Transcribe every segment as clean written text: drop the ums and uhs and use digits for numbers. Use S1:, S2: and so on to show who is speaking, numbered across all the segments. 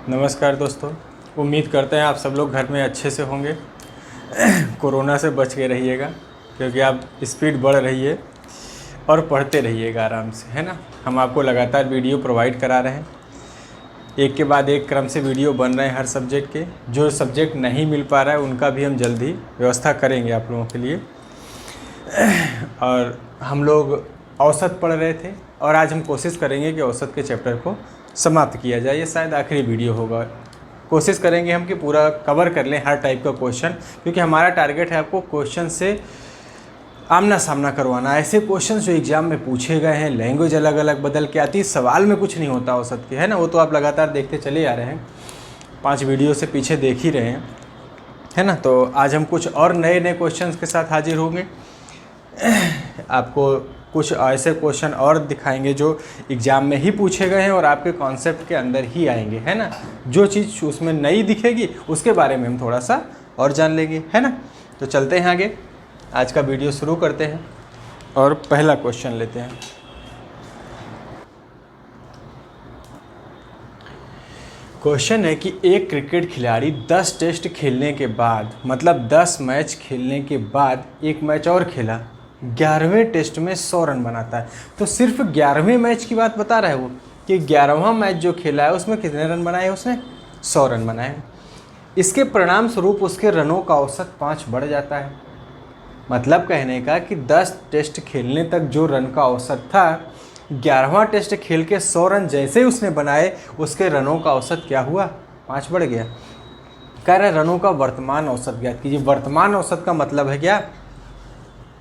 S1: नमस्कार दोस्तों, उम्मीद करते हैं आप सब लोग घर में अच्छे से होंगे। कोरोना से बच के रहिएगा क्योंकि आप स्पीड बढ़ रही है और पढ़ते रहिएगा आराम से, है ना। हम आपको लगातार वीडियो प्रोवाइड करा रहे हैं, एक के बाद एक क्रम से वीडियो बन रहे हैं हर सब्जेक्ट के। जो सब्जेक्ट नहीं मिल पा रहा है उनका भी हम जल्द ही व्यवस्था करेंगे आप लोगों के लिए। और हम लोग औसत पढ़ रहे थे और आज हम कोशिश करेंगे कि औसत के चैप्टर को समाप्त किया जाए। ये शायद आखिरी वीडियो होगा। कोशिश करेंगे हम कि पूरा कवर कर लें हर टाइप का क्वेश्चन, क्योंकि हमारा टारगेट है आपको क्वेश्चन से आमना सामना करवाना। ऐसे क्वेश्चन जो एग्जाम में पूछे गए हैं, लैंग्वेज अलग अलग बदल के आती, सवाल में कुछ नहीं होता औसत के, है ना। वो तो आप लगातार देखते चले आ रहे हैं, 5 वीडियो से पीछे देख ही रहे हैं, है ना। तो आज हम कुछ और नए नए क्वेश्चन के साथ हाजिर होंगे। आपको कुछ ऐसे क्वेश्चन और दिखाएंगे जो एग्ज़ाम में ही पूछे गए हैं और आपके कॉन्सेप्ट के अंदर ही आएंगे, है ना। जो चीज़ उसमें नई दिखेगी उसके बारे में हम थोड़ा सा और जान लेंगे, है ना। तो चलते हैं आगे, आज का वीडियो शुरू करते हैं और पहला क्वेश्चन लेते हैं। क्वेश्चन है कि एक क्रिकेट खिलाड़ी 10 टेस्ट खेलने के बाद, मतलब 10 मैच खेलने के बाद एक मैच और खेला, 11वें टेस्ट में 100 रन बनाता है। तो सिर्फ 11वें मैच की बात बता रहा है वो कि 11वां मैच जो खेला है उसमें कितने रन बनाए, उसने 100 रन बनाए। इसके परिणाम स्वरूप उसके रनों का औसत 5 बढ़ जाता है। मतलब कहने का कि 10 टेस्ट खेलने तक जो रन का औसत था, 11वां टेस्ट खेल के 100 रन जैसे ही उसने बनाए, उसके रनों का औसत क्या हुआ, 5 बढ़ गया। कह रहे रनों का वर्तमान औसत ज्ञात कीजिए। वर्तमान औसत का मतलब है क्या,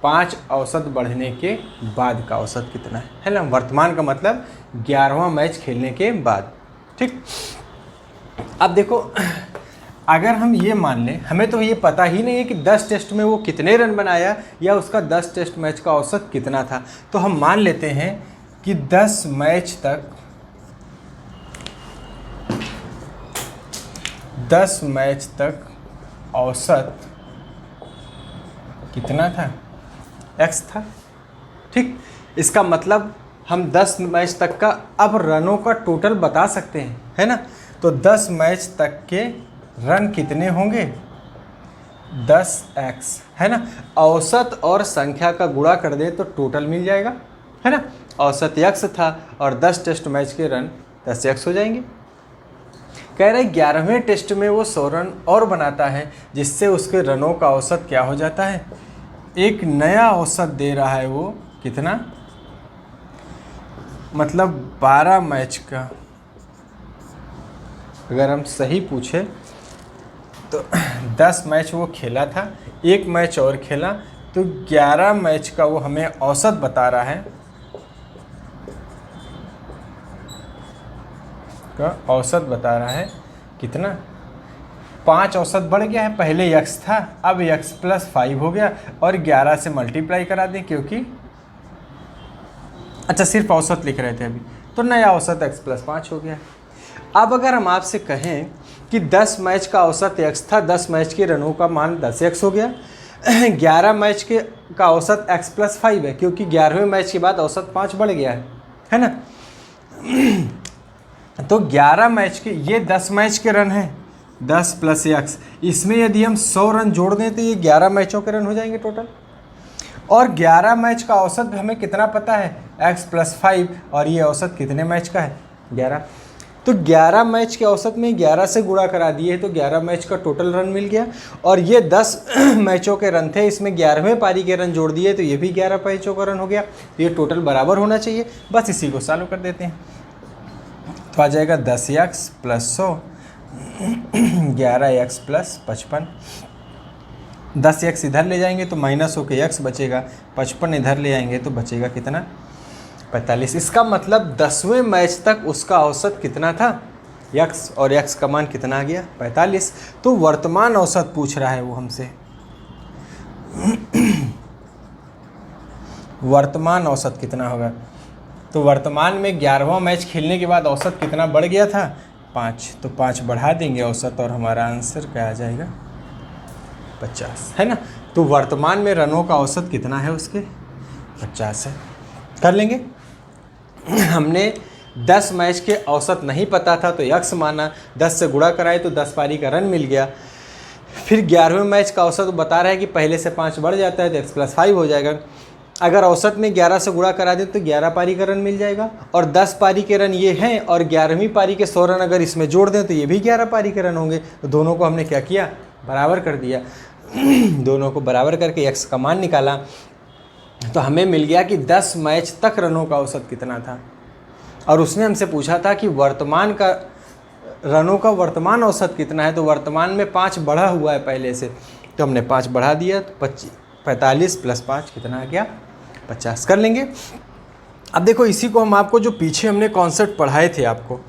S1: 5 औसत बढ़ने के बाद का औसत कितना है ना। वर्तमान का मतलब 11वां मैच खेलने के बाद, ठीक। अब देखो, अगर हम ये मान लें, हमें तो ये पता ही नहीं है कि 10 टेस्ट में वो कितने रन बनाया या उसका 10 टेस्ट मैच का औसत कितना था। तो हम मान लेते हैं कि 10 मैच तक औसत कितना था, x था, ठीक। इसका मतलब हम 10 मैच तक का अब रनों का टोटल बता सकते हैं, है ना। तो 10 मैच तक के रन कितने होंगे, 10x, है ना। औसत और संख्या का गुणा कर दे तो टोटल मिल जाएगा, है ना। औसत x था और 10 टेस्ट मैच के रन 10x हो जाएंगे। कह रहे 11वें टेस्ट में वो 100 रन और बनाता है, जिससे उसके रनों का औसत क्या हो जाता है, एक नया औसत दे रहा है। वो कितना, मतलब 12 मैच का। अगर हम सही पूछे तो 10 मैच वो खेला था, एक मैच और खेला, तो 11 मैच का वो हमें औसत बता रहा है, का औसत बता रहा है कितना, 5 औसत बढ़ गया है। पहले x था, अब x + 5 हो गया और 11 से मल्टीप्लाई करा दें, क्योंकि अच्छा सिर्फ औसत लिख रहे थे अभी, तो नया औसत x + 5 हो गया। अब अगर हम आपसे कहें कि 10 मैच का औसत x था, 10 मैच के रनों का मान 10x हो गया, 11 मैच का औसत x + 5 है, क्योंकि 11वें मैच के बाद औसत 5 बढ़ गया है ना। तो 11 मैच के, ये 10 मैच के रन हैं, 10 + x, इसमें यदि हम 100 रन जोड़ दें तो ये 11 मैचों के रन हो जाएंगे टोटल। और 11 मैच का औसत हमें कितना पता है, x + 5, और ये औसत कितने मैच का है, 11। तो 11 मैच के औसत में 11 से गुणा करा दिए तो 11 मैच का टोटल रन मिल गया। और ये 10 मैचों के रन थे, इसमें 11वें पारी के रन जोड़ दिए तो ये भी 11 मैचों का रन हो गया। तो ये टोटल बराबर होना चाहिए, बस इसी को सॉल्व कर देते हैं। तो आ जाएगा 10x + 100, 11x + 55। 10x इधर ले जाएंगे तो माइनस होकर x बचेगा, 55 इधर ले आएंगे तो बचेगा कितना, 45। इसका मतलब 10वें मैच तक उसका औसत कितना था, x, और x का मान कितना आ गया, 45। तो वर्तमान औसत पूछ रहा है वो हमसे। वर्तमान औसत कितना होगा, तो वर्तमान में 11वां मैच खेलने के बाद औसत कितना बढ़ गया था, 5। तो 5 बढ़ा देंगे औसत और हमारा आंसर क्या आ जाएगा, 50, है ना। तो वर्तमान में रनों का औसत कितना है उसके, 50 है। कर लेंगे। हमने 10 मैच के औसत नहीं पता था तो यक्स माना, 10 से गुणा कराए तो 10 पारी का रन मिल गया। फिर 11वें मैच का औसत बता रहा है कि पहले से 5 बढ़ जाता है तो x+5 हो जाएगा। अगर औसत में 11 से गुणा करा दे तो 11 पारी का रन मिल जाएगा, और 10 पारी के रन ये हैं, और 11वीं पारी के 100 रन अगर इसमें जोड़ दें तो ये भी 11 पारी के रन होंगे। तो दोनों को हमने क्या किया, बराबर कर दिया। दोनों को बराबर करके x का मान निकाला तो हमें मिल गया कि 10 मैच तक रनों का औसत कितना था, और उसने हमसे पूछा था कि वर्तमान का रनों का वर्तमान औसत कितना है। तो वर्तमान में 5 बढ़ा हुआ है पहले से, तो हमने 5 बढ़ा दिया, तो 45 + 5 कितना आ गया, 50 कर लेंगे। अब देखो इसी को हम आपको जो पीछे हमने कॉन्सेप्ट पढ़ाए थे आपको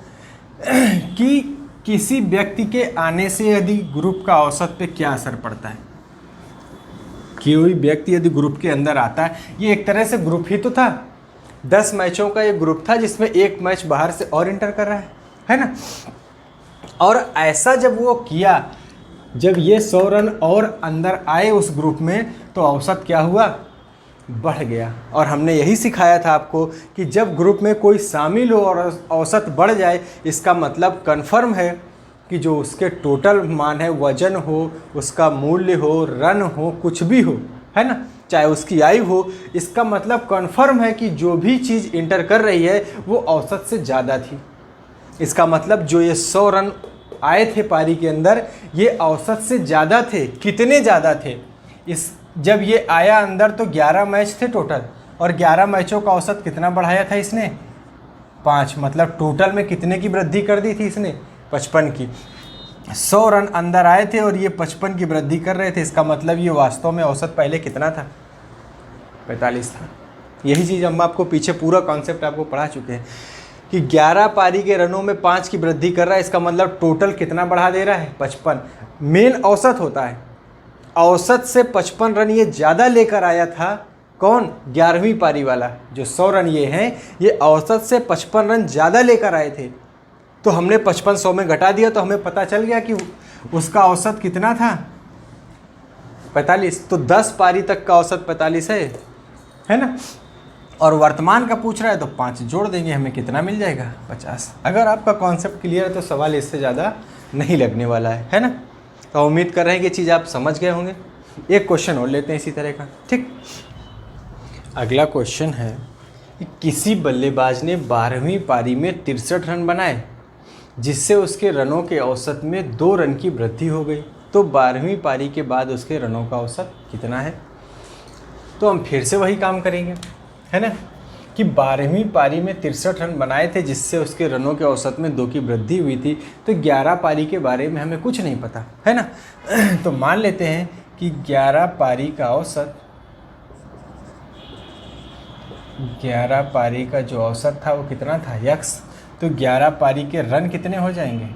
S1: कि किसी व्यक्ति के आने से यदि ग्रुप का औसत पे क्या असर पड़ता है। कोई व्यक्ति यदि ग्रुप के अंदर आता है, ये एक तरह से ग्रुप ही तो था, 10 मैचों का ये ग्रुप था जिसमें एक मैच बाहर से और इंटर कर रहा है ना। और ऐसा जब वो किया, जब ये 100 रन और अंदर आए उस ग्रुप में, तो औसत क्या हुआ, बढ़ गया। और हमने यही सिखाया था आपको कि जब ग्रुप में कोई शामिल हो और औसत बढ़ जाए, इसका मतलब कन्फर्म है कि जो उसके टोटल मान है, वजन हो, उसका मूल्य हो, रन हो, कुछ भी हो, है ना, चाहे उसकी आयु हो, इसका मतलब कन्फर्म है कि जो भी चीज़ इंटर कर रही है वो औसत से ज़्यादा थी। इसका मतलब जो ये 100 रन आए थे पारी के अंदर, ये औसत से ज़्यादा थे। कितने ज़्यादा थे, जब ये आया अंदर तो 11 मैच थे टोटल, और 11 मैचों का औसत कितना बढ़ाया था इसने, 5। मतलब टोटल में कितने की वृद्धि कर दी थी इसने, 55 की। 100 रन अंदर आए थे और ये 55 की वृद्धि कर रहे थे। इसका मतलब ये वास्तव में औसत पहले कितना था, 45 था। यही चीज़ हम आपको पीछे पूरा कॉन्सेप्ट आपको पढ़ा चुके हैं कि 11 पारी के रनों में 5 की वृद्धि कर रहा है। इसका मतलब टोटल कितना बढ़ा दे रहा है, 55। मेन औसत होता है, औसत से 55 रन ये ज़्यादा लेकर आया था। कौन, 11वीं पारी वाला। जो 100 रन ये हैं, ये औसत से 55 रन ज़्यादा लेकर आए थे। तो हमने 55 100 में घटा दिया तो हमें पता चल गया कि उसका औसत कितना था, 45। तो 10 पारी तक का औसत 45 है ना। और वर्तमान का पूछ रहा है तो 5 जोड़ देंगे, हमें कितना मिल जाएगा, 50। अगर आपका कॉन्सेप्ट क्लियर है तो सवाल इससे ज़्यादा नहीं लगने वाला है ना। तो उम्मीद कर रहे हैं कि चीज़ आप समझ गए होंगे। एक क्वेश्चन और लेते हैं इसी तरह का, ठीक। अगला क्वेश्चन है कि किसी बल्लेबाज ने 12वीं पारी में 63 रन बनाए, जिससे उसके रनों के औसत में 2 रन की वृद्धि हो गई। तो 12वीं पारी के बाद उसके रनों का औसत कितना है। तो हम फिर से वही काम करेंगे, है ना, कि 12वीं पारी में 63 रन बनाए थे, जिससे उसके रनों के औसत में 2 की वृद्धि हुई थी। तो 11 पारी के बारे में हमें कुछ नहीं पता, है ना। तो मान लेते हैं कि 11 पारी का औसत, 11 पारी का जो औसत था वो कितना था, यक्स। तो 11 पारी के रन कितने हो जाएंगे,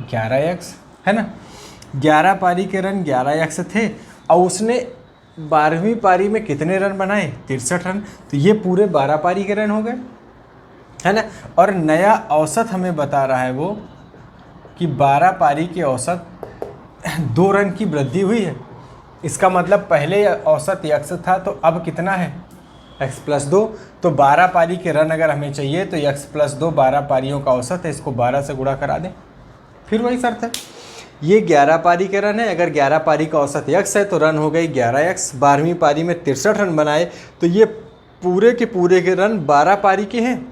S1: 11 यक्स, है ना। 11 पारी के रन 11 यक्स थे, और उसने 12वीं पारी में कितने रन बनाए, 63 रन। तो ये पूरे 12 पारी के रन हो गए, है ना। और नया औसत हमें बता रहा है वो कि 12 पारी के औसत 2 रन की वृद्धि हुई है। इसका मतलब पहले औसत यक्स था, तो अब कितना है, x+2। तो 12 पारी के रन अगर हमें चाहिए तो x+2 12 पारियों का औसत है, इसको 12 से गुणा करा दें। फिर वही शर्त है, ये 11 पारी के रन है, अगर 11 पारी का औसत यक्स है तो रन हो गई 11 यक्स। 12वीं पारी में 63 रन बनाए, तो ये पूरे के रन 12 पारी के हैं।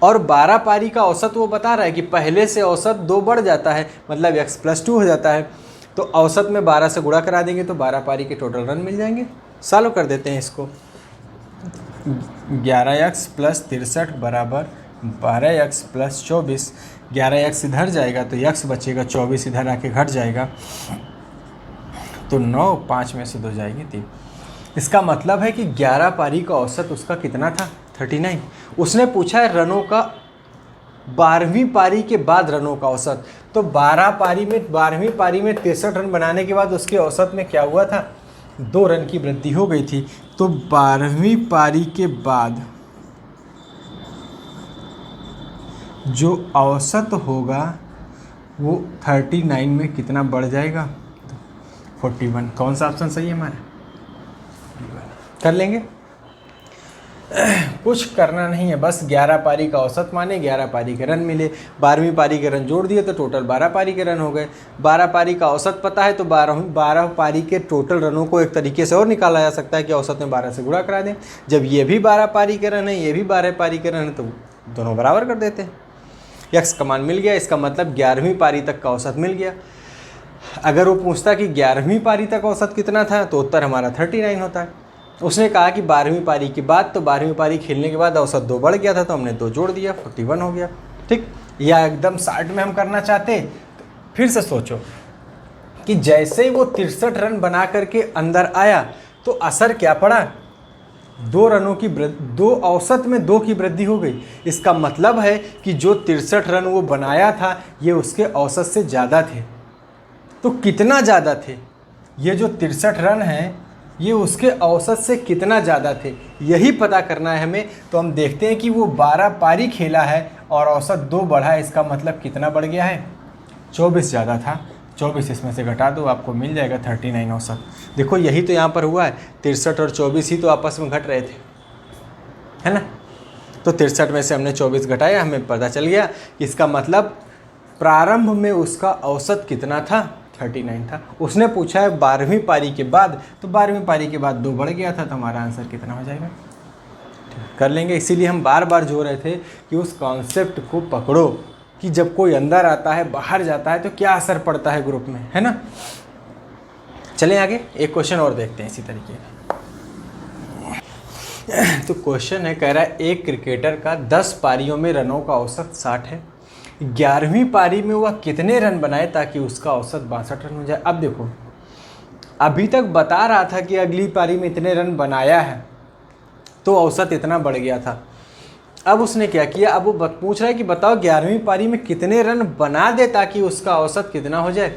S1: और 12 पारी का औसत वो बता रहा है कि पहले से औसत 2 बढ़ जाता है, मतलब x+2 हो जाता है। तो औसत में 12 से गुणा करा देंगे तो 12 पारी के टोटल रन मिल जाएंगे। सॉल्व कर देते हैं इसको। 11x + 63 बराबर 12x + 24। 11x इधर जाएगा तो x बचेगा, 24 इधर आके घट जाएगा, तो 9, 5 में से 2 जाएगी 3। इसका मतलब है कि 11 पारी का औसत उसका कितना था, 39। उसने पूछा है रनों का 12वीं पारी के बाद रनों का औसत। तो 12वीं पारी में 63 रन बनाने के बाद उसके औसत में क्या हुआ था, 2 रन की वृद्धि हो गई थी। तो 12वीं पारी के बाद जो औसत होगा वो 39 में कितना बढ़ जाएगा, 41। कौन सा ऑप्शन सही है हमारा, कर लेंगे। कुछ करना नहीं है, बस 11 पारी का औसत माने, 11 पारी के रन मिले, 12वीं पारी के रन जोड़ दिए तो टोटल 12 पारी के रन हो गए। 12 पारी का औसत पता है तो 12 पारी के टोटल रनों को एक तरीके से और निकाला जा सकता है कि औसत में 12 से गुणा करा दें। जब ये भी 12 पारी के रन है, ये भी 12 पारी के रन है, तो दोनों बराबर कर देते हैं। यक्स का मान मिल गया, इसका मतलब 11वीं पारी तक का औसत मिल गया। अगर वो पूछता कि 11वीं पारी तक औसत कितना था तो उत्तर हमारा 39 होता है। उसने कहा कि 12वीं पारी के बाद, तो 12वीं पारी खेलने के बाद औसत 2 बढ़ गया था तो हमने 2 जोड़ दिया, 41 हो गया। ठीक, या एकदम 60 में हम करना चाहते, तो फिर से सोचो कि जैसे ही वो 63 रन बना करके अंदर आया तो असर क्या पड़ा, 2 रनों की दो औसत में 2 की वृद्धि हो गई। इसका मतलब है कि जो 63 रन वो बनाया था ये उसके औसत से ज़्यादा थे। तो कितना ज़्यादा थे, ये जो 63 रन हैं ये उसके औसत से कितना ज़्यादा थे, यही पता करना है हमें। तो हम देखते हैं कि वो 12 पारी खेला है और औसत 2 बढ़ा है, इसका मतलब कितना बढ़ गया है, 24 ज़्यादा था। 24 इसमें से घटा दो, आपको मिल जाएगा 39 औसत। देखो यही तो यहाँ पर हुआ है, 63 और 24 ही तो आपस में घट रहे थे, है ना। तो 63 में से हमने 24 घटाया, हमें पता चल गया कि इसका मतलब प्रारंभ में उसका औसत कितना था, 39 था। उसने पूछा है 12वीं पारी के बाद, तो 12वीं पारी के बाद 2 बढ़ गया था, तो हमारा आंसर कितना हो जाएगा, कर लेंगे। इसीलिए हम बार बार जोड़ रहे थे कि उस कॉन्सेप्ट को पकड़ो कि जब कोई अंदर आता है बाहर जाता है तो क्या असर पड़ता है ग्रुप में, है ना। चलें आगे, एक क्वेश्चन और देखते हैं इसी तरीके का। तो क्वेश्चन है, कह रहा है एक क्रिकेटर का 10 पारियों में रनों का औसत 60 है, 11वीं पारी में वह कितने रन बनाए ताकि उसका औसत 62 रन हो जाए। अब देखो, अभी तक बता रहा था कि अगली पारी में इतने रन बनाया है तो औसत इतना बढ़ गया था। अब उसने क्या किया, अब वो पूछ रहा है कि बताओ 11वीं पारी में कितने रन बना दे ताकि उसका औसत कितना हो जाए,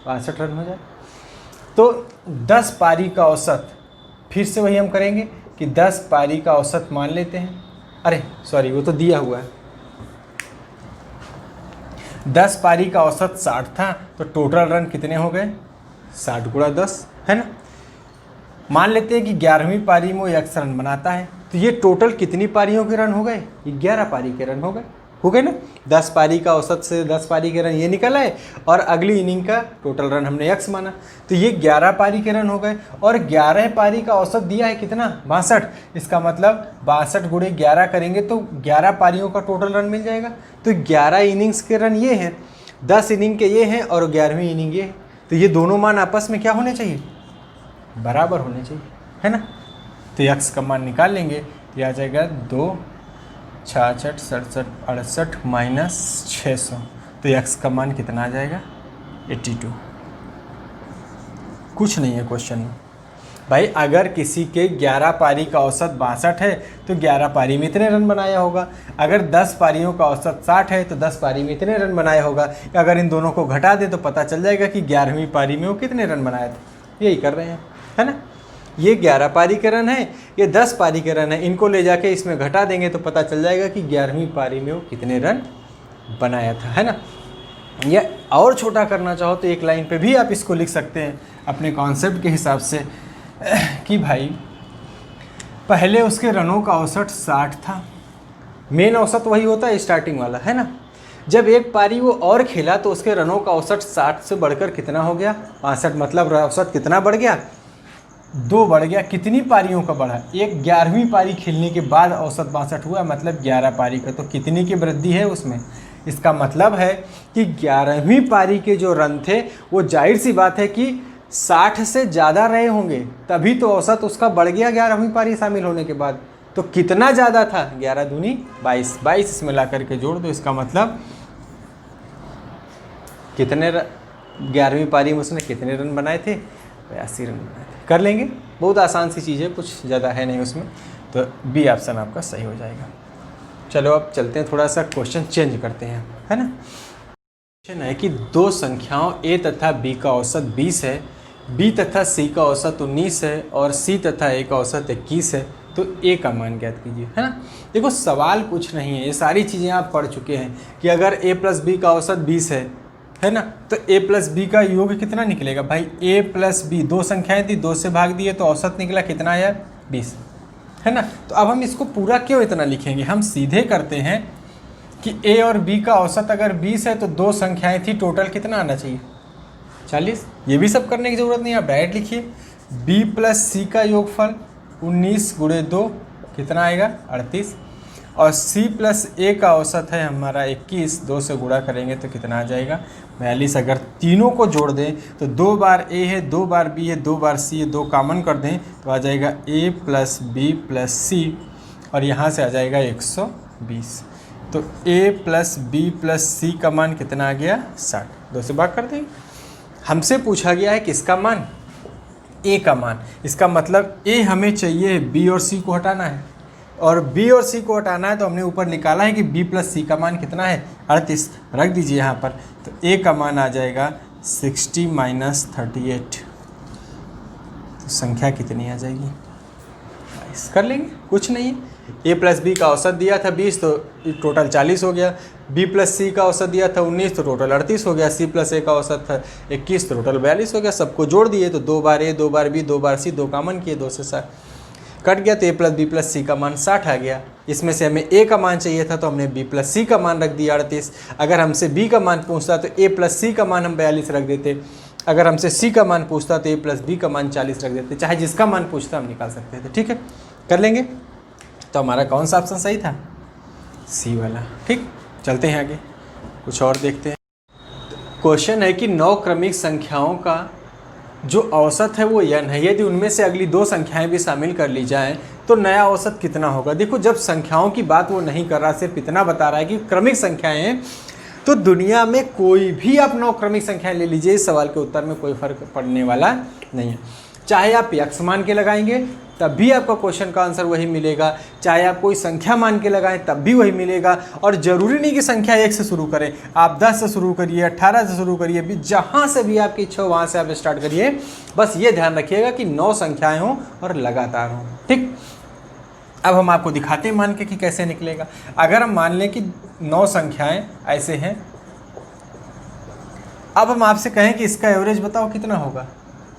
S1: 62 रन हो जाए। तो 10 पारी का औसत, फिर से वही हम करेंगे कि 10 पारी का औसत मान लेते हैं। अरे सॉरी, वो तो दिया हुआ है। 10 पारी का औसत 60 था तो टोटल रन कितने हो गए, 60 गुणा 10, है ना। मान लेते हैं कि 11वीं पारी में वो 1 रन बनाता है, तो ये टोटल कितनी पारियों के रन हो गए, 11 पारी के रन हो गए ना। 10 पारी का औसत से 10 पारी के रन ये निकल आए और अगली इनिंग का टोटल रन हमने x माना, तो ये 11 पारी के रन हो गए। और 11 पारी का औसत दिया है कितना, 62। इसका मतलब 62 गुणे 11 करेंगे तो 11 पारियों का टोटल रन मिल जाएगा। तो 11 इनिंग्स के रन ये हैं, 10 इनिंग के ये हैं और 11वीं इनिंग ये है। तो ये दोनों मान आपस में क्या होने चाहिए, बराबर होने चाहिए, है ना। तो x का मान निकाल लेंगे, ये आ जाएगा 2, 66, 67, 68 माइनस 600। तो x का मान कितना आ जाएगा, 82। कुछ नहीं है क्वेश्चन में भाई। अगर किसी के 11 पारी का औसत 62 है तो 11 पारी में इतने रन बनाया होगा। अगर 10 पारियों का औसत 60 है तो 10 पारी में इतने रन बनाया होगा। अगर इन दोनों को घटा दे तो पता चल जाएगा कि 11वीं पारी में वो कितने रन बनाए थे। यही कर रहे हैं, है ना। ये 11 पारी के रन है, ये 10 पारी के रन है। इनको ले जाके इसमें घटा देंगे तो पता चल जाएगा कि 11वीं पारी में वो कितने रन बनाया था, है ना। या और छोटा करना चाहो तो एक लाइन पे भी आप इसको लिख सकते हैं अपने कॉन्सेप्ट के हिसाब से कि भाई पहले उसके रनों का औसत 60 था। मेन औसत वही होता है स्टार्टिंग वाला, है ना। जब एक पारी वो और खेला तो उसके रनों का औसत 60 से बढ़कर कितना हो गया, 62। मतलब औसत कितना बढ़ गया, 2 बढ़ गया। कितनी पारियों का बढ़ा, एक 11वीं पारी खेलने के बाद औसत 62 हुआ, मतलब 11 पारी का। तो कितनी की वृद्धि है उसमें, इसका मतलब है कि 11वीं पारी के जो रन थे वो जाहिर सी बात है कि 60 से ज़्यादा रहे होंगे, तभी तो औसत उसका बढ़ गया 11वीं पारी शामिल होने के बाद। तो कितना ज़्यादा था, 11 दूनी 22, 22 इसमें ला करके जोड़ दो। इसका मतलब कितने 11वीं पारी में उसने कितने रन बनाए थे, 82 रन बनाए थे। कर लेंगे, बहुत आसान सी चीज़ है, कुछ ज़्यादा है नहीं उसमें। तो बी ऑप्शन आपका सही हो जाएगा। चलो अब चलते हैं, थोड़ा सा क्वेश्चन चेंज करते हैं, है ना। क्वेश्चन है कि 2 संख्याओं a तथा b का औसत 20 है, b तथा c का औसत 19 है और c तथा a का औसत 21 है, तो a का मान ज्ञात कीजिए, है ना। देखो सवाल कुछ नहीं है, ये सारी चीज़ें आप पढ़ चुके हैं कि अगर a प्लस b का औसत 20 है ना, तो a प्लस b का योग कितना निकलेगा भाई, a प्लस b, 2 संख्याएं थी, 2 से भाग दिए तो औसत निकला कितना आया, 20, है ना। तो अब हम इसको पूरा क्यों इतना लिखेंगे, हम सीधे करते हैं कि ए और बी का औसत अगर 20 है तो दो संख्याएं थी, टोटल कितना आना चाहिए 40। ये भी सब करने की ज़रूरत नहीं, आप डायरेक्ट लिखिए b प्लस सी का योगफल 19 गुणे 2 कितना आएगा 38, और c प्लस a का औसत है हमारा 21, 2 से गुणा करेंगे तो कितना आ जाएगा 42। अगर तीनों को जोड़ दें तो 2 बार a है, 2 बार b है, 2 बार c है, 2 कॉमन कर दें तो आ जाएगा a plus b plus c, और यहाँ से आ जाएगा 120। तो a plus b plus c का मान कितना आ गया 60, 2 से भाग कर देंगे। हमसे पूछा गया है किसका मान, a का मान। इसका मतलब a हमें चाहिए, b और c को हटाना है, और b और c को हटाना है तो हमने ऊपर निकाला है कि b प्लस c का मान कितना है 38, रख दीजिए यहाँ पर। तो a का मान आ जाएगा 60 माइनस 38, तो संख्या कितनी आ जाएगी 22। कर लेंगे, कुछ नहीं है। a प्लस बी का औसत दिया था 20 तो टोटल 40 हो गया, b प्लस सी का औसत दिया था 19 तो टोटल 38 हो गया, c प्लस a का औसत था 21 तो टोटल 42 हो गया। सबको जोड़ दिए तो 2 बार a, 2 bar b, 2 bar c, 2 common किए, 2 से 60 कट गया तो a प्लस बी प्लस सी का मान 60 आ गया। इसमें से हमें a का मान चाहिए था तो हमने b प्लस सी का मान रख दिया 38। अगर हमसे b का मान पूछता तो a प्लस सी का मान हम 42 रख देते, अगर हमसे c का मान पूछता तो a प्लस बी का मान 40 रख देते, चाहे जिसका मान पूछता हम निकाल सकते थे। ठीक है, कर लेंगे। तो हमारा कौन सा ऑप्शन सही था, सी वाला। ठीक, चलते हैं आगे, कुछ और देखते हैं। क्वेश्चन है कि 9 क्रमिक संख्याओं का जो औसत है वो n है, यदि उनमें से अगली 2 संख्याएं भी शामिल कर ली जाएं तो नया औसत कितना होगा। देखो, जब संख्याओं की बात वो नहीं कर रहा, सिर्फ इतना बता रहा है कि क्रमिक संख्याएं हैं, तो दुनिया में कोई भी आप 9 क्रमिक संख्याएं ले लीजिए, इस सवाल के उत्तर में कोई फर्क पड़ने वाला नहीं है। चाहे आप यक्ष मान के लगाएंगे तब भी आपका क्वेश्चन का आंसर वही मिलेगा, चाहे आप कोई संख्या मान के लगाएं तब भी वही मिलेगा। और ज़रूरी नहीं कि संख्या 1 से शुरू करें, आप 10 से शुरू करिए, 18 से शुरू करिए, भी जहाँ से भी आपकी इच्छा हो वहाँ से आप स्टार्ट करिए। बस ये ध्यान रखिएगा कि 9 संख्याएँ हों और लगातार हों। ठीक, अब हम आपको दिखाते हैं मान के कि कैसे निकलेगा। अगर हम मान लें कि 9 संख्याएँ ऐसे हैं, अब हम आपसे कहें कि इसका एवरेज बताओ कितना होगा,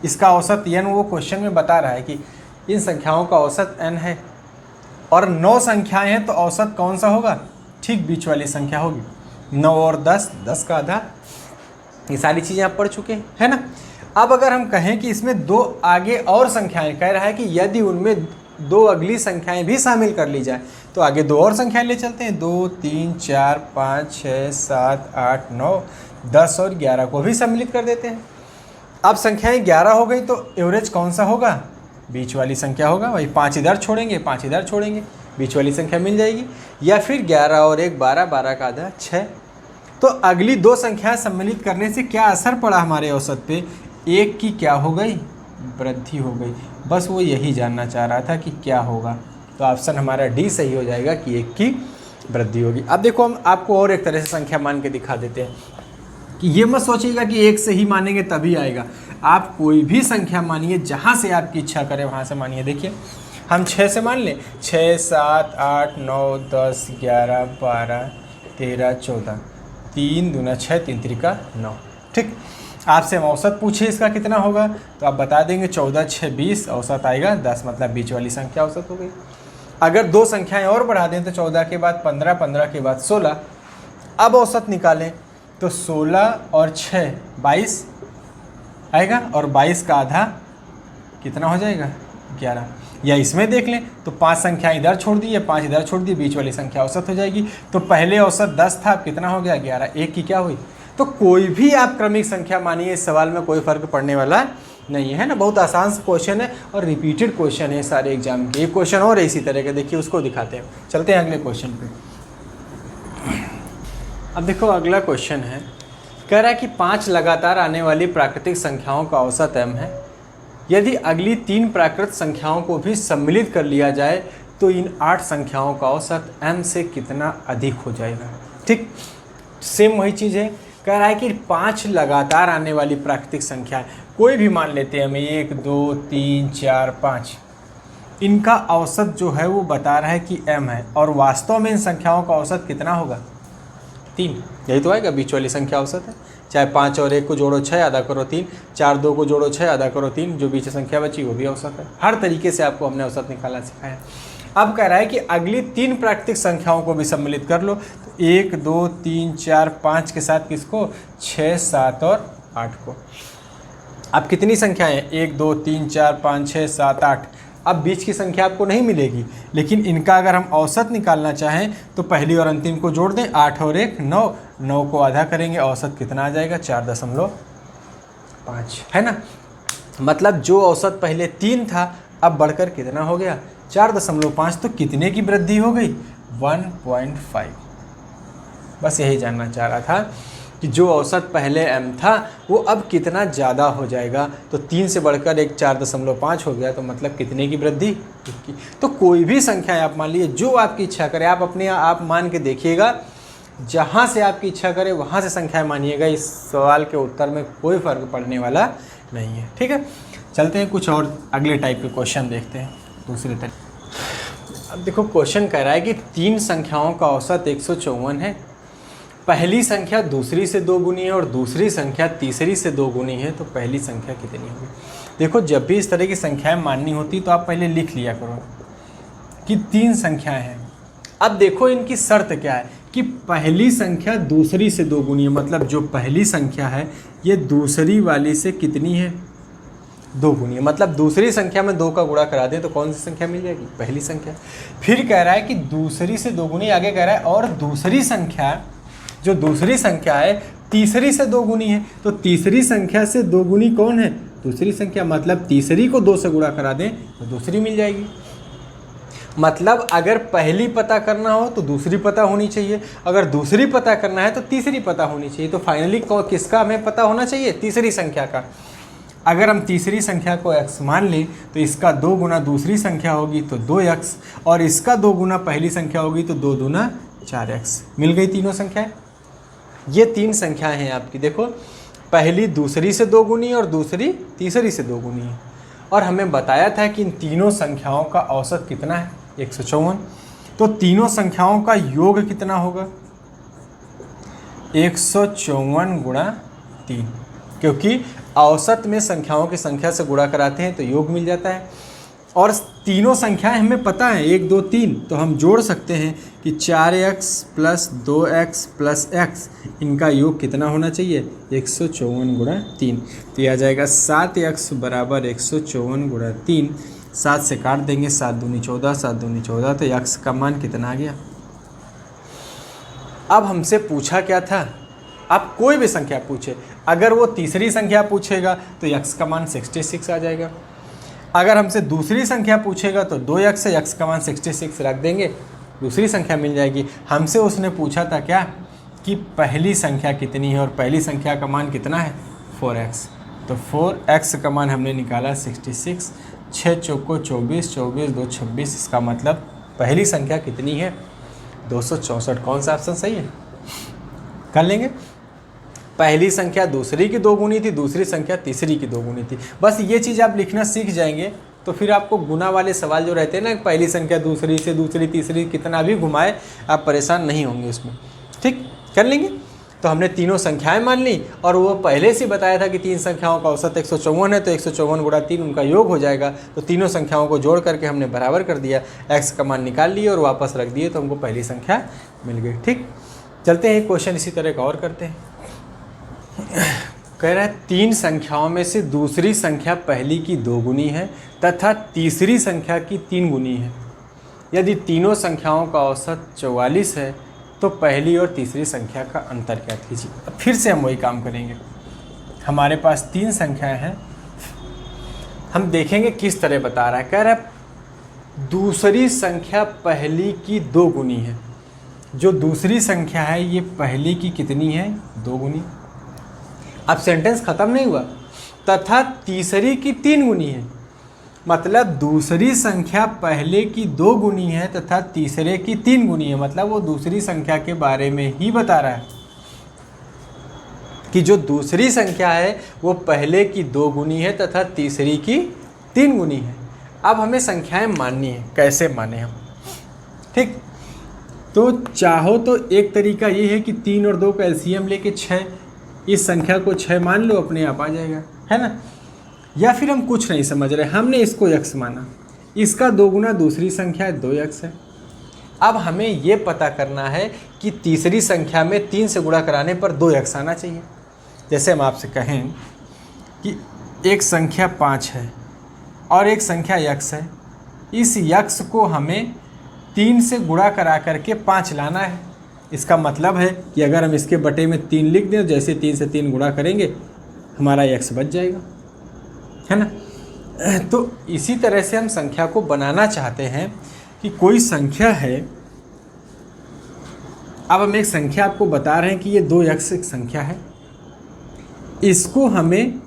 S1: इसका औसत n, वो क्वेश्चन में बता रहा है कि इन संख्याओं का औसत n है और 9 संख्याएं हैं तो औसत कौन सा होगा, ठीक बीच वाली संख्या होगी। 9 और 10, 10 का आधा, ये सारी चीज़ें आप पढ़ चुके हैं, है ना। अब अगर हम कहें कि इसमें 2 आगे और संख्याएं, कह रहा है कि यदि उनमें 2 अगली संख्याएं भी शामिल कर ली जाए तो आगे 2 और संख्याएं ले चलते हैं, 2, 3, 4, 5, 6, 7, 8, 9, 10 और 11 को भी सम्मिलित कर देते हैं। अब संख्याएं 11 हो गई तो एवरेज कौन सा होगा, बीच वाली संख्या होगा। वही 5 इधर छोड़ेंगे, 5 इधर छोड़ेंगे, बीच वाली संख्या मिल जाएगी। या फिर 11 और 1 12, 12 का आधा 6। तो अगली 2 संख्याएं सम्मिलित करने से क्या असर पड़ा हमारे औसत पे, 1 की क्या हो गई, वृद्धि हो गई। बस वो यही जानना चाह रहा था कि क्या होगा, तो ऑप्शन हमारा डी सही हो जाएगा कि 1 की वृद्धि होगी। अब देखो, हम आपको और एक तरह से संख्या मान के दिखा देते हैं कि ये मत सोचिएगा कि 1 से ही मानेंगे तभी आएगा। आप कोई भी संख्या मानिए, जहाँ से आपकी इच्छा करे वहाँ से मानिए। देखिए, हम 6 से मान लें, 6, 7, 8, 9, 10, 11, 12, 13, 14, 3 दूना 6, 3 त्रिका 9। ठीक, आपसे हम औसत पूछे इसका कितना होगा तो आप बता देंगे 14, 6, 20, औसत आएगा 10, मतलब बीच वाली संख्या औसत हो गई। अगर 2 संख्याएँ और बढ़ा दें तो 14 के बाद 15, 15 के बाद 16, अब औसत निकालें तो 16 और 6 22 आएगा, और 22 का आधा कितना हो जाएगा 11। या इसमें देख लें तो 5 संख्याएं इधर छोड़ दी, 5 इधर छोड़ दी, बीच वाली संख्या औसत हो जाएगी। तो पहले औसत 10 था, अब कितना हो गया 11, 1 की क्या हुई। तो कोई भी आप क्रमिक संख्या मानिए, इस सवाल में कोई फर्क पड़ने वाला नहीं है ना। बहुत आसान क्वेश्चन है और रिपीटेड क्वेश्चन है सारे एग्जाम के। एक क्वेश्चन और है इसी तरह के, देखिए उसको दिखाते हैं। चलते हैं अगले क्वेश्चन पे। अब देखो, अगला क्वेश्चन है, कह रहा है कि 5 लगातार आने वाली प्राकृतिक संख्याओं का औसत m है। यदि अगली 3 प्राकृत संख्याओं को भी सम्मिलित कर लिया जाए तो इन 8 संख्याओं का औसत m से कितना अधिक हो जाएगा। ठीक, सेम वही चीज़ है। कह रहा है कि 5 लगातार आने वाली प्राकृतिक संख्याएं, कोई भी मान लेते हैं हमें, 1, 2, 3, 4, 5, इनका औसत जो है वो बता रहा है कि m है, और वास्तव में इन संख्याओं का औसत कितना होगा 3। यही तो आएगा, बीच वाली संख्या औसत है। चाहे 5 और 1 को जोड़ो 6, आधा करो 3, 4, 2 को जोड़ो 6, आधा करो 3, जो बीच संख्या बची वो भी औसत है। हर तरीके से आपको हमने औसत निकालना सिखाया। अब कह रहा है कि अगली 3 प्राकृतिक संख्याओं को भी सम्मिलित कर लो। तो 1 2 3 4 5 के साथ किसको, 6 7 और 8 को। अब कितनी संख्याएं हैं, 1 2 3 4 5 6 7 8। अब बीच की संख्या आपको नहीं मिलेगी, लेकिन इनका अगर हम औसत निकालना चाहें तो पहली और अंतिम को जोड़ दें, 8 और 1 9, 9 को आधा करेंगे, औसत कितना आ जाएगा, 4.5 है ना। मतलब जो औसत पहले 3 था अब बढ़कर कितना हो गया, 4.5। तो कितने की वृद्धि हो गई, 1.5। बस यही जानना चाह रहा था कि जो औसत पहले m था वो अब कितना ज़्यादा हो जाएगा। तो 3 से बढ़कर एक 4.5 हो गया, तो मतलब कितने की वृद्धि, 1 की। तो कोई भी संख्या आप मान लीजिए, जो आपकी इच्छा करे, आप अपने आप मान के देखिएगा, जहाँ से आपकी इच्छा करे वहाँ से संख्याएं मानिएगा। इस सवाल के उत्तर में कोई फ़र्क पड़ने वाला नहीं है। ठीक है, चलते हैं कुछ और अगले टाइप के क्वेश्चन देखते हैं, दूसरे टाइप। अब देखो क्वेश्चन कह रहा है कि 3 संख्याओं का औसत 154 है। पहली संख्या दूसरी से 2 गुनी है और दूसरी संख्या तीसरी से 2 गुनी है, तो पहली संख्या कितनी होगी। देखो जब भी इस तरह की संख्याएं माननी होती तो आप पहले लिख लिया करो कि 3 संख्याएं हैं। अब देखो इनकी शर्त क्या है कि पहली संख्या दूसरी से 2 गुनी है, मतलब जो पहली संख्या है ये दूसरी वाली से कितनी है, 2 गुनी है। मतलब दूसरी संख्या में 2 का गुणा करा दें तो कौन सी संख्या मिल जाएगी, पहली संख्या। फिर कह रहा है कि दूसरी से 2 गुनी, आगे कह रहा है और दूसरी संख्या, जो दूसरी संख्या है तीसरी से 2 गुनी है। तो तीसरी संख्या से 2 गुनी कौन है, दूसरी संख्या। मतलब तीसरी को 2 से गुणा करा दें तो दूसरी मिल जाएगी। मतलब अगर पहली पता करना हो तो दूसरी पता होनी चाहिए, अगर दूसरी पता करना है तो तीसरी पता होनी चाहिए। तो फाइनली किसका हमें पता होना चाहिए, तीसरी संख्या का। अगर हम तीसरी संख्या को x मान लें तो इसका 2 गुना दूसरी संख्या होगी तो 2x, और इसका 2 गुना पहली संख्या होगी तो 2 दूना 4x। मिल गई तीनों संख्याएं। ये 3 संख्याएं हैं आपकी। देखो पहली दूसरी से 2 गुनी और दूसरी तीसरी से 2 गुनी है, और हमें बताया था कि इन तीनों संख्याओं का औसत कितना है, 154। तो तीनों संख्याओं का योग कितना होगा, 154 गुणा 3, क्योंकि औसत में संख्याओं की संख्या से गुणा कराते हैं तो योग मिल जाता है। और तीनों संख्याएं हमें पता है 1 2 3, तो हम जोड़ सकते हैं कि 4x + 2x + x, इनका योग कितना होना चाहिए, 154 गुणा 3। तो यह आ जाएगा 7x = 154 गुणा 3। 7 से काट देंगे, 7 दूनी 14, 7 दूनी 14, तो x का मान कितना आ गया। अब हमसे पूछा क्या था, आप कोई भी संख्या पूछे, अगर वो तीसरी संख्या पूछेगा तो x का मान 66 आ जाएगा। अगर हमसे दूसरी संख्या पूछेगा तो 2x से x का मान 66 रख देंगे, दूसरी संख्या मिल जाएगी। हमसे उसने पूछा था क्या कि पहली संख्या कितनी है, और पहली संख्या का मान कितना है, 4x। तो 4x का मान हमने निकाला 66। 6 चौको 24, 24 2 26, इसका मतलब पहली संख्या कितनी है, 264। कौन सा ऑप्शन सही है, कर लेंगे। पहली संख्या दूसरी की 2 गुनी थी, दूसरी संख्या तीसरी की 2 गुनी थी। बस ये चीज़ आप लिखना सीख जाएंगे तो फिर आपको गुना वाले सवाल जो रहते हैं ना, पहली संख्या दूसरी से, दूसरी तीसरी, कितना भी घुमाए आप परेशान नहीं होंगे उसमें। ठीक, कर लेंगे। तो हमने तीनों संख्याएं मान ली, और वो पहले से बताया था कि 3 संख्याओं का औसत 154 है, तो 154 गुणा 3 उनका योग हो जाएगा। तो तीनों संख्याओं को जोड़ करके हमने बराबर कर दिया, x का मान निकाल लिए और वापस रख दिए, तो हमको पहली संख्या मिल गई। ठीक, चलते हैं क्वेश्चन इसी तरह का और करते हैं। कह रहा है 3 संख्याओं में से दूसरी संख्या पहली की 2 गुनी है तथा तीसरी संख्या की 3 गुनी है। यदि तीनों संख्याओं का औसत 44 है तो पहली और तीसरी संख्या का अंतर क्या कीजिए। अब फिर से हम वही काम करेंगे। हमारे पास 3 संख्याएं हैं, हम देखेंगे किस तरह बता रहा है। कह रहा है दूसरी संख्या पहली की 2 गुनी है। जो दूसरी संख्या है ये पहली की कितनी है, 2 गुनी। अब सेंटेंस खत्म नहीं हुआ, तथा तीसरी की 3 गुनी है। मतलब दूसरी संख्या पहले की 2 गुनी है तथा तीसरे की 3 गुनी है। मतलब वो दूसरी संख्या के बारे में ही बता रहा है कि जो दूसरी संख्या है वो पहले की 2 गुनी है तथा तीसरी की 3 गुनी है। अब हमें संख्याएं माननी है, कैसे माने हम। ठीक, तो चाहो तो एक तरीका ये है कि 3 और 2 का एलसीएम लेके 6, इस संख्या को 6 मान लो, अपने आप आ जाएगा, है ना। या फिर हम कुछ नहीं समझ रहे, हमने इसको x माना, इसका 2 गुना दूसरी संख्या 2x है। अब हमें ये पता करना है कि तीसरी संख्या में 3 से गुणा कराने पर 2x आना चाहिए। जैसे हम आपसे कहें कि एक संख्या 5 है और एक संख्या x है, इस x को हमें 3 से गुणा करा करके 5 लाना है। इसका मतलब है कि अगर हम इसके बटे में 3 लिख दें, जैसे 3 से 3 गुणा करेंगे हमारा x बच जाएगा, है ना। तो इसी तरह से हम संख्या को बनाना चाहते हैं कि कोई संख्या है। अब हम एक संख्या आपको बता रहे हैं कि ये 2x एक संख्या है, इसको हमें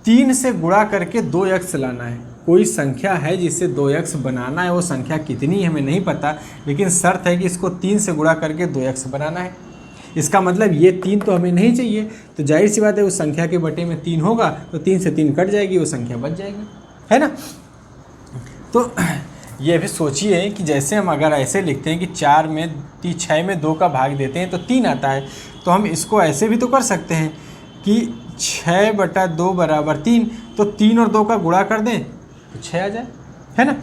S1: 3 से गुणा करके 2x लाना है। कोई संख्या है जिससे 2x बनाना है, वो संख्या कितनी है हमें नहीं पता, लेकिन शर्त है कि इसको 3 से गुणा करके 2x बनाना है। इसका मतलब ये 3 तो हमें नहीं चाहिए, तो जाहिर सी बात है उस संख्या के बटे में 3 होगा तो 3 से 3 कट जाएगी, वो संख्या बच जाएगी, है ना। तो ये भी सोचिए कि जैसे हम अगर ऐसे लिखते हैं कि 6 में 2 का भाग देते हैं तो 3 आता है, तो हम इसको ऐसे भी तो कर सकते हैं कि 6/2 बराबर 3, तो 3 और 2 का गुणा कर दें तो 6 आ जाए, है ना,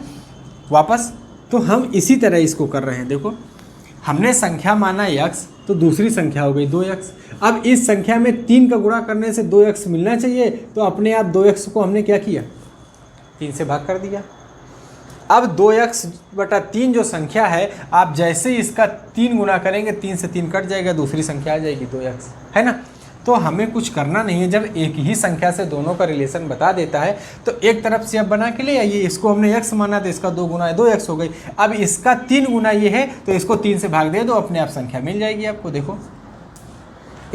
S1: वापस। तो हम इसी तरह इसको कर रहे हैं। देखो हमने संख्या माना x, तो दूसरी संख्या हो गई 2x। अब इस संख्या में 3 का गुणा करने से 2x मिलना चाहिए, तो अपने आप 2x को हमने क्या किया, 3 से भाग कर दिया। अब 2x/3 जो संख्या है, आप जैसे ही इसका 3 गुना करेंगे 3 से 3 कट जाएगा, दूसरी संख्या आ जाएगी 2x, है ना। तो हमें कुछ करना नहीं है। जब एक ही संख्या से दोनों का रिलेशन बता देता है तो एक तरफ से अब बना के ले आइए। इसको हमने x माना तो इसका 2 गुना है 2x हो गई। अब इसका 3 गुना ये है तो इसको 3 से भाग दे दो, अपने आप संख्या मिल जाएगी आपको। देखो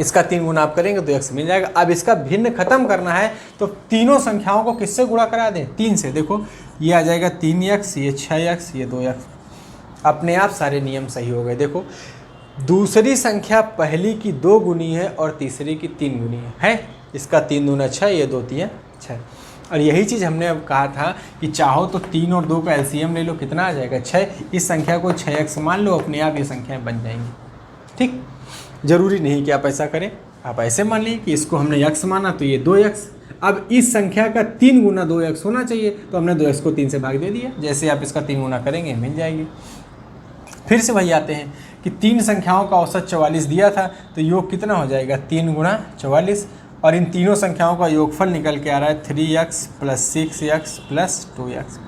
S1: इसका 3 गुना आप करेंगे तो x मिल जाएगा। अब इसका भिन्न खत्म करना है तो तीनों संख्याओं को किससे गुणा करा दें, 3 से। देखो ये आ जाएगा 3x, ये 6x, ये 2x, अपने आप सारे नियम सही हो गए। देखो दूसरी संख्या पहली की 2 गुनी है और तीसरी की 3 गुनी है। इसका 3 दूना 6, ये 2 3 6। और यही चीज़ हमने अब कहा था कि चाहो तो 3 और 2 का एलसीएम ले लो, कितना आ जाएगा 6। इस संख्या को 6x मान लो, अपने आप ये संख्याएं बन जाएंगी। ठीक, ज़रूरी नहीं कि आप ऐसा करें, आप ऐसे मान लीजिए कि इसको हमने x माना तो ये 2x। अब इस संख्या का 3 गुना 2x होना चाहिए, तो हमने 2x को 3 से भाग दे दिया। जैसे आप इसका 3 गुना करेंगे मिल जाएगी। फिर से वही आते हैं कि 3 संख्याओं का औसत 44 दिया था, तो योग कितना हो जाएगा 3 गुना 44, और इन तीनों संख्याओं का योगफल निकल के आ रहा है 3x + 6x + 2x।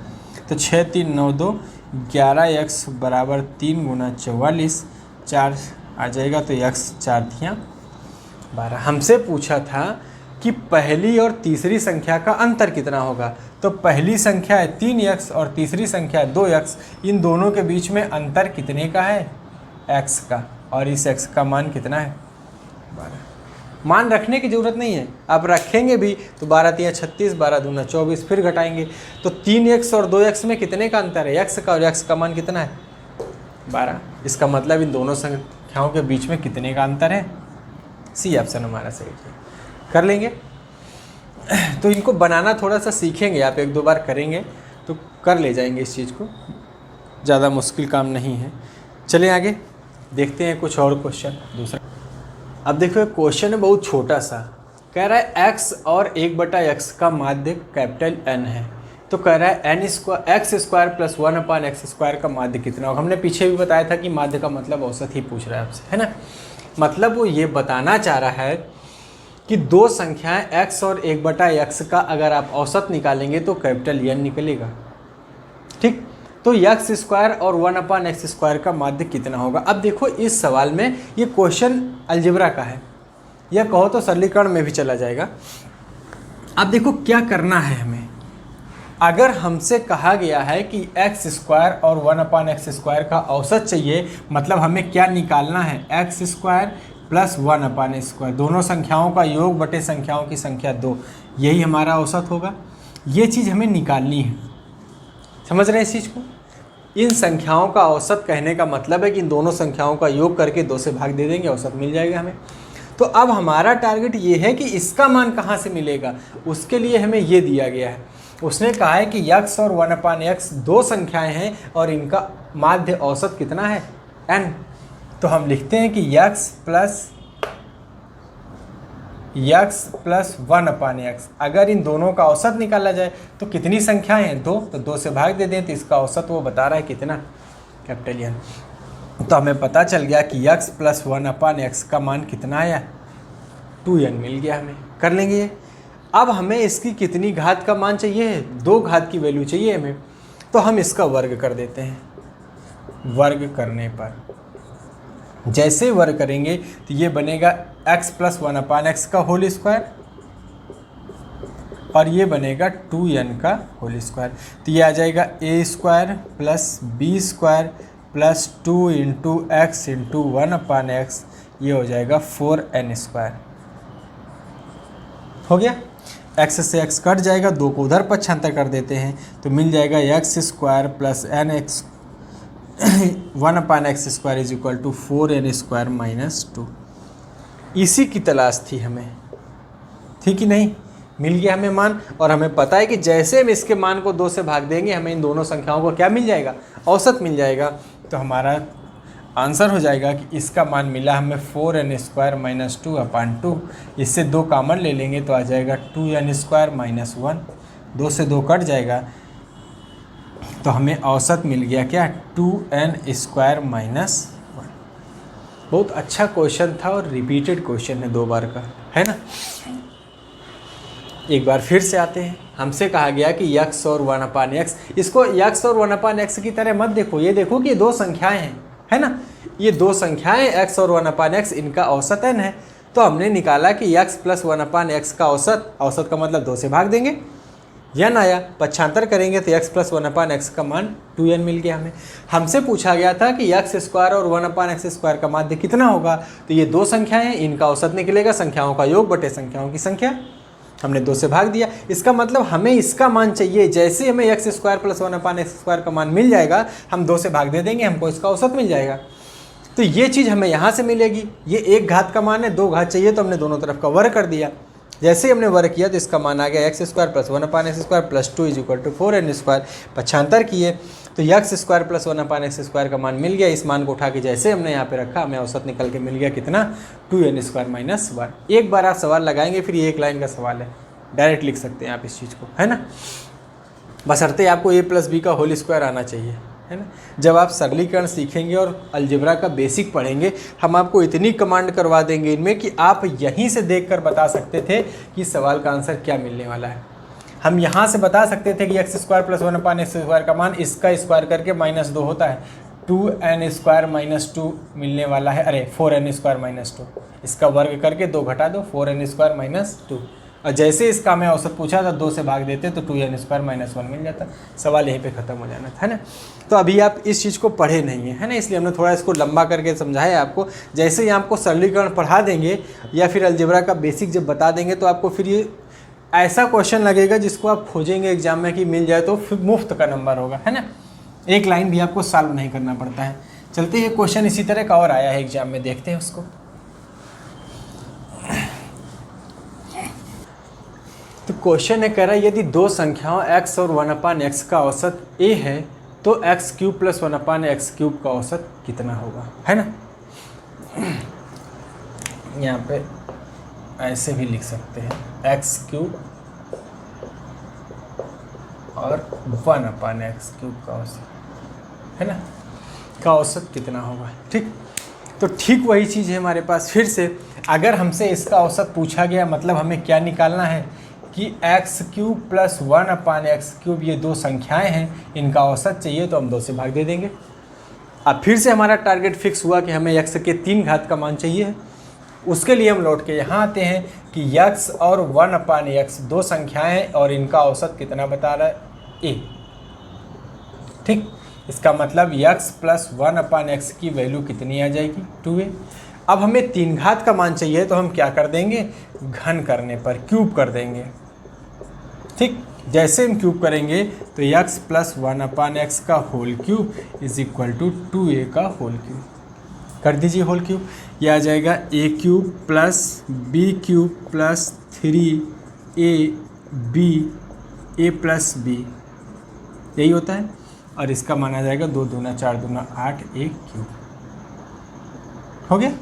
S1: तो 6 3 9 2 11x बराबर 3 गुना 44, 4 आ जाएगा, तो x 4 थियाँ 12। हमसे पूछा था कि पहली और तीसरी संख्या का अंतर कितना होगा, तो पहली संख्या है 3x और तीसरी संख्या 2x, इन दोनों के बीच में अंतर कितने का है, x का, और इस x का मान कितना है 12। मान रखने की ज़रूरत नहीं है, आप रखेंगे भी तो 12 3 36, 12 दूना 24, फिर घटाएंगे तो 3x और 2x में कितने का अंतर है, x का, और x का मान कितना है 12। इसका मतलब इन दोनों संख्याओं के बीच में कितने का अंतर है, सी ऑप्शन हमारा सही है। कर लेंगे। तो इनको बनाना थोड़ा सा सीखेंगे आप, 1 2 बार करेंगे तो कर ले जाएंगे इस चीज़ को, ज़्यादा मुश्किल काम नहीं है। चलिए आगे देखते हैं कुछ और क्वेश्चन दूसरा। अब देखो क्वेश्चन है बहुत छोटा सा, कह रहा है x और 1/x का माध्य कैपिटल N है। तो कह रहा है x² + 1/x² का माध्य कितना होगा। हमने पीछे भी बताया था कि माध्य का मतलब औसत ही पूछ रहा है आपसे, है ना। मतलब वो ये बताना चाह रहा है कि दो संख्याएं x और 1/x का अगर आप औसत निकालेंगे तो कैपिटल N निकलेगा। ठीक, तो x² और 1/x² का माध्य कितना होगा। अब देखो इस सवाल में ये क्वेश्चन अलजेब्रा का है, या कहो तो सरलीकरण में भी चला जाएगा। अब देखो क्या करना है हमें, अगर हमसे कहा गया है कि x² और 1/x² का औसत चाहिए, मतलब हमें क्या निकालना है, x² + 1/x², दोनों संख्याओं का योग बटे संख्याओं की संख्या 2, यही हमारा औसत होगा। ये चीज़ हमें निकालनी है, समझ रहे हैं इस चीज़ को। इन संख्याओं का औसत कहने का मतलब है कि इन दोनों संख्याओं का योग करके 2 से भाग दे देंगे, औसत मिल जाएगा हमें। तो अब हमारा टारगेट ये है कि इसका मान कहाँ से मिलेगा, उसके लिए हमें ये दिया गया है। उसने कहा है कि x और 1/x दो संख्याएं हैं और इनका माध्य औसत कितना है n। तो हम लिखते हैं कि x + यक्स प्लस 1/x। अगर इन दोनों का औसत निकाला जाए तो कितनी संख्याएं हैं? 2, तो 2 से भाग दे दें तो इसका औसत वो बता रहा है कितना, कैपिटल एन। तो हमें पता चल गया कि यक्स प्लस 1/x का मान कितना आया, 2n मिल गया हमें। कर लेंगे ये। अब हमें इसकी कितनी घात का मान चाहिए? 2 घात की वैल्यू चाहिए हमें, तो हम इसका वर्ग कर देते हैं। वर्ग करने पर जैसे वर्ग करेंगे तो ये बनेगा x प्लस 1/x का होल स्क्वायर और ये बनेगा 2n का होल स्क्वायर। तो ये आ जाएगा a square plus b square plus 2 into x into 1/x, ये हो जाएगा 4n स्क्वायर। हो गया। x से x कट जाएगा, 2 को उधर पक्षांतर कर देते हैं तो मिल जाएगा x square plus nx 1/x square is equal to 4n square minus 2। इसी की तलाश थी हमें, ठीक ही नहीं? मिल गया हमें मान, और हमें पता है कि जैसे हम इसके मान को 2 से भाग देंगे हमें इन दोनों संख्याओं को क्या मिल जाएगा, औसत मिल जाएगा। तो हमारा आंसर हो जाएगा कि इसका मान मिला हमें 4n स्क्वायर माइनस 2/2। इससे 2 कामन ले लेंगे तो आ जाएगा 2n स्क्वायर माइनस 1। 2 से 2 कट जाएगा तो हमें औसत मिल गया क्या, 2n स्क्वायर माइनस 1। बहुत अच्छा क्वेश्चन था और रिपीटेड क्वेश्चन है 2 बार का, है ना। एक बार फिर से आते हैं। हमसे कहा गया कि x और 1/x, इसको x और 1/x की तरह मत देखो, ये देखो कि ये 2 संख्याएं हैं, है ना। ये 2 संख्याएं x और 1/x, इनका औसत n है। तो हमने निकाला कि x प्लस 1/x का औसत, औसत का मतलब 2 से भाग देंगे, n आया, पक्षांतर करेंगे तो x प्लस 1/x का मान 2n मिल गया हमें। हमसे पूछा गया था कि x स्क्वायर और 1/x स्क्वायर का माध्य कितना होगा, तो ये 2 संख्याएं हैं, इनका औसत निकलेगा संख्याओं का योग बटे संख्याओं की संख्या। हमने 2 से भाग दिया, इसका मतलब हमें इसका मान चाहिए। जैसे हमें x square plus 1/x square का मान मिल जाएगा, हम 2 से भाग दे देंगे, हमको इसका औसत मिल जाएगा। तो ये चीज़ हमें यहाँ से मिलेगी। ये 1 घात का मान है, 2 घात चाहिए तो हमने दोनों तरफ का वर्ग कर दिया। जैसे ही हमने वर्ग किया तो इसका मान आ गया x square plus 1/x square plus 2 is equal to 4n square. पक्षांतर किए तो x square plus 1/x square का मान मिल गया। इस मान को उठा के जैसे हमने यहाँ पे रखा, हमें औसत निकल के मिल गया कितना, 2n स्क्वायर माइनस 1। एक बार आप सवाल लगाएंगे, फिर ये एक लाइन का सवाल है, डायरेक्ट लिख सकते हैं आप इस चीज़ को, है ना। बशर्ते आपको a प्लस बी का होल स्क्वायर आना चाहिए, है ना। जब आप सरलीकरण सीखेंगे और अलजेब्रा का बेसिक पढ़ेंगे, हम आपको इतनी कमांड करवा देंगे इनमें कि आप यहीं से देखकर बता सकते थे कि सवाल का आंसर क्या मिलने वाला है। हम यहाँ से बता सकते थे कि x square plus 1/x square का मान इसका स्क्वायर करके -2 होता है, 2n स्क्वायर माइनस 2 मिलने वाला है, अरे 4n स्क्वायर माइनस 2, इसका वर्ग करके 2 घटा दो, 4n स्क्वायर माइनस 2। और जैसे इसका हमें औसत पूछा था 2 से भाग देते तो 2n स्क्वायर माइनस 1 मिल जाता, सवाल यहीं पे ख़त्म हो जाना था, है ना। तो अभी आप इस चीज़ को पढ़े नहीं हैं, है ना, इसलिए हमने थोड़ा इसको लंबा करके समझाया आपको। जैसे ही आपको सरलीकरण पढ़ा देंगे या फिर अलजेब्रा का बेसिक जब बता देंगे तो आपको फिर ये ऐसा क्वेश्चन लगेगा जिसको आप खोजेंगे एग्जाम में कि मिल जाए तो फिर मुफ्त का नंबर होगा, है ना। एक लाइन भी आपको सॉल्व नहीं करना पड़ता है। चलते हैं, क्वेश्चन इसी तरह का और आया है एग्जाम में, देखते हैं उसको। तो क्वेश्चन है, कह रहा है यदि 2 संख्याओं x और 1/x का औसत a है तो x cube plus 1/x cube का औसत कितना होगा, है ना। यहाँ पे ऐसे भी लिख सकते हैं, x क्यूब और 1/x क्यूब का औसत, है ना, का औसत कितना होगा। ठीक, तो ठीक वही चीज़ है हमारे पास। फिर से अगर हमसे इसका औसत पूछा गया, मतलब हमें क्या निकालना है कि x cube plus 1/x cube, ये 2 संख्याएं हैं, इनका औसत चाहिए तो हम 2 से भाग दे देंगे। अब फिर से हमारा टारगेट फिक्स हुआ कि हमें x के 3 घात का मान चाहिए। उसके लिए हम लौट के यहाँ आते हैं कि x और 1/x 2 संख्याएं हैं और इनका औसत कितना बता रहा है, a। ठीक, इसका मतलब x प्लस 1/x की वैल्यू कितनी आ जाएगी, 2a। अब हमें 3 घात का मान चाहिए तो हम क्या कर देंगे, घन करने पर क्यूब कर देंगे। ठीक, जैसे हम क्यूब करेंगे तो x प्लस 1/x का whole cube is equal to 2a का होल क्यूब। कर दीजिए होल क्यूब, यह आ जाएगा a cube plus b cube plus 3ab a plus b, यही होता है। और इसका मान आ जाएगा 2 दूना 4 दूना 8 a क्यूब। हो गया।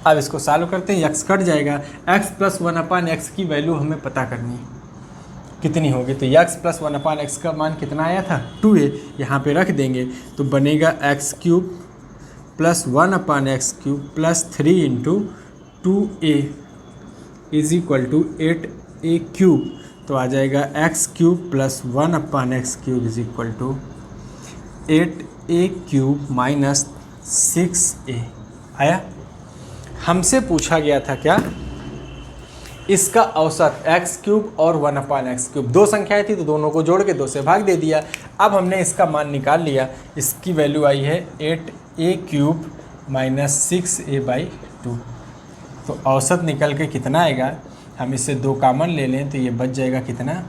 S1: अब इसको सॉल्व करते हैं, x कट जाएगा, x प्लस 1/x की वैल्यू हमें पता करनी है कितनी होगी। तो x प्लस 1/x का मान कितना आया था 2a, यहाँ पे रख देंगे तो बनेगा x cube plus 1/x cube plus 3 into 2a is equal to 8a cube. तो आ जाएगा x cube plus 1/x cube is equal to 8a cube minus 6a आया। हमसे पूछा गया था क्या, इसका औसत x क्यूब और 1/x क्यूब, दो संख्याएं थी तो दोनों को जोड़ के 2 से भाग दे दिया। अब हमने इसका मान निकाल लिया, इसकी वैल्यू आई है 8a क्यूब माइनस 6a/2। तो औसत निकल के कितना आएगा, हम इससे 2 कॉमन ले लें तो ये बच जाएगा कितना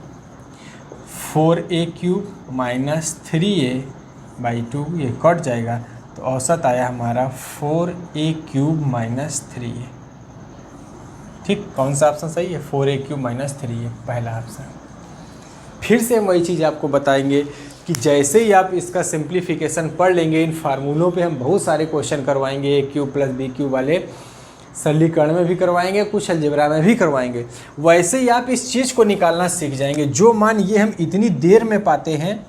S1: 4a क्यूब माइनस 3a/2, ये कट जाएगा तो औसत आया हमारा 4a क्यूब माइनस 3a। ठीक, कौन सा ऑप्शन सही है, 4a क्यूब माइनस 3a पहला ऑप्शन। फिर से हम वही चीज़ आपको बताएंगे कि जैसे ही आप इसका सिंप्लीफिकेशन पढ़ लेंगे, इन फार्मूलों पे हम बहुत सारे क्वेश्चन करवाएंगे, a cube plus b cube वाले सरलीकरण में भी करवाएंगे, कुछ अलजेब्रा में भी करवाएंगे। वैसे ही आप इस चीज़ को निकालना सीख जाएंगे। जो मान ये हम इतनी देर में पाते हैं,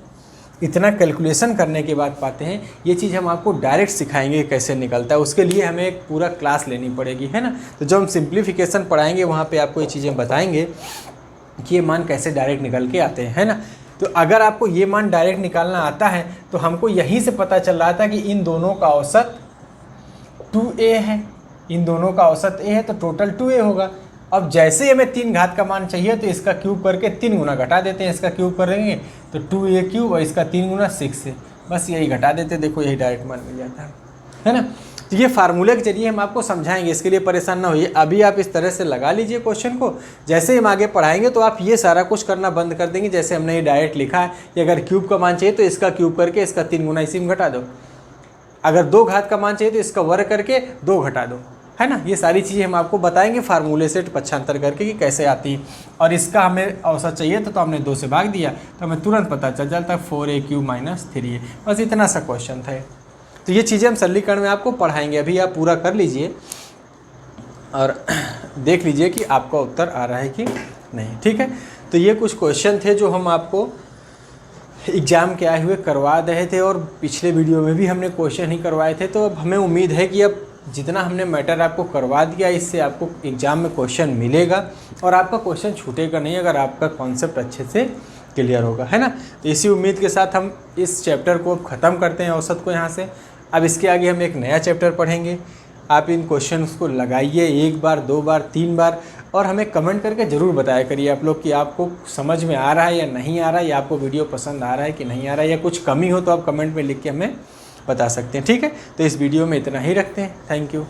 S1: इतना कैलकुलेशन करने के बाद पाते हैं, ये चीज़ हम आपको डायरेक्ट सिखाएंगे कैसे निकलता है। उसके लिए हमें एक पूरा क्लास लेनी पड़ेगी, है ना। तो जब हम सिंप्लीफिकेशन पढ़ाएंगे वहाँ पे आपको ये चीज़ें बताएंगे कि ये मान कैसे डायरेक्ट निकल के आते हैं, है ना। तो अगर आपको ये मान डायरेक्ट निकालना आता है तो हमको यहीं से पता चल रहा था कि इन दोनों का औसत 2a है, इन दोनों का औसत a है तो टोटल 2a होगा। अब जैसे ही हमें 3 घात का मान चाहिए तो इसका क्यूब करके 3 गुना घटा देते हैं, इसका क्यूब करेंगे तो 2a क्यूब और इसका 3 गुना 6 है, बस यही घटा देते, देखो यही डायरेक्ट मान मिल जाता है ना। तो ये फार्मूले के जरिए हम आपको समझाएंगे, इसके लिए परेशान ना होइए। अभी आप इस तरह से लगा लीजिए क्वेश्चन को, जैसे हम आगे पढ़ाएंगे तो आप ये सारा कुछ करना बंद कर देंगे। जैसे हमने ये डायरेक्ट लिखा है कि अगर क्यूब का मान चाहिए तो इसका क्यूब करके इसका 3 गुना इसी में घटा दो, अगर 2 घात का मान चाहिए तो इसका वर्ग करके 2 घटा दो, है ना। ये सारी चीज़ें हम आपको बताएंगे फार्मूले से पक्षांतर करके कि कैसे आती है। और इसका हमें औसत चाहिए तो हमने 2 से भाग दिया तो हमें तुरंत पता चल जाता है 4a क्यूब माइनस 3a। बस इतना सा क्वेश्चन था। तो ये चीज़ें हम सरलीकरण में आपको पढ़ाएंगे, अभी आप पूरा कर लीजिए और देख लीजिए कि आपका उत्तर आ रहा है कि नहीं। ठीक है, तो ये कुछ क्वेश्चन थे जो हम आपको एग्ज़ाम के आए हुए करवा रहे थे, और पिछले वीडियो में भी हमने क्वेश्चन ही करवाए थे। तो अब हमें उम्मीद है कि अब जितना हमने मैटर आपको करवा दिया, इससे आपको एग्ज़ाम में क्वेश्चन मिलेगा और आपका क्वेश्चन छूटेगा नहीं अगर आपका कॉन्सेप्ट अच्छे से क्लियर होगा, है ना। तो इसी उम्मीद के साथ हम इस चैप्टर को अब ख़त्म करते हैं, औसत को यहाँ से। अब इसके आगे हम एक नया चैप्टर पढ़ेंगे। आप इन क्वेश्चंस को लगाइए 1 बार 2 बार 3 बार, और हमें कमेंट करके ज़रूर बताया करिए आप लोग कि आपको समझ में आ रहा है या नहीं आ रहा है, या आपको वीडियो पसंद आ रहा है कि नहीं आ रहा है, या कुछ कमी हो तो आप कमेंट में लिख के हमें बता सकते हैं। ठीक है, तो इस वीडियो में इतना ही रखते हैं। Thank you.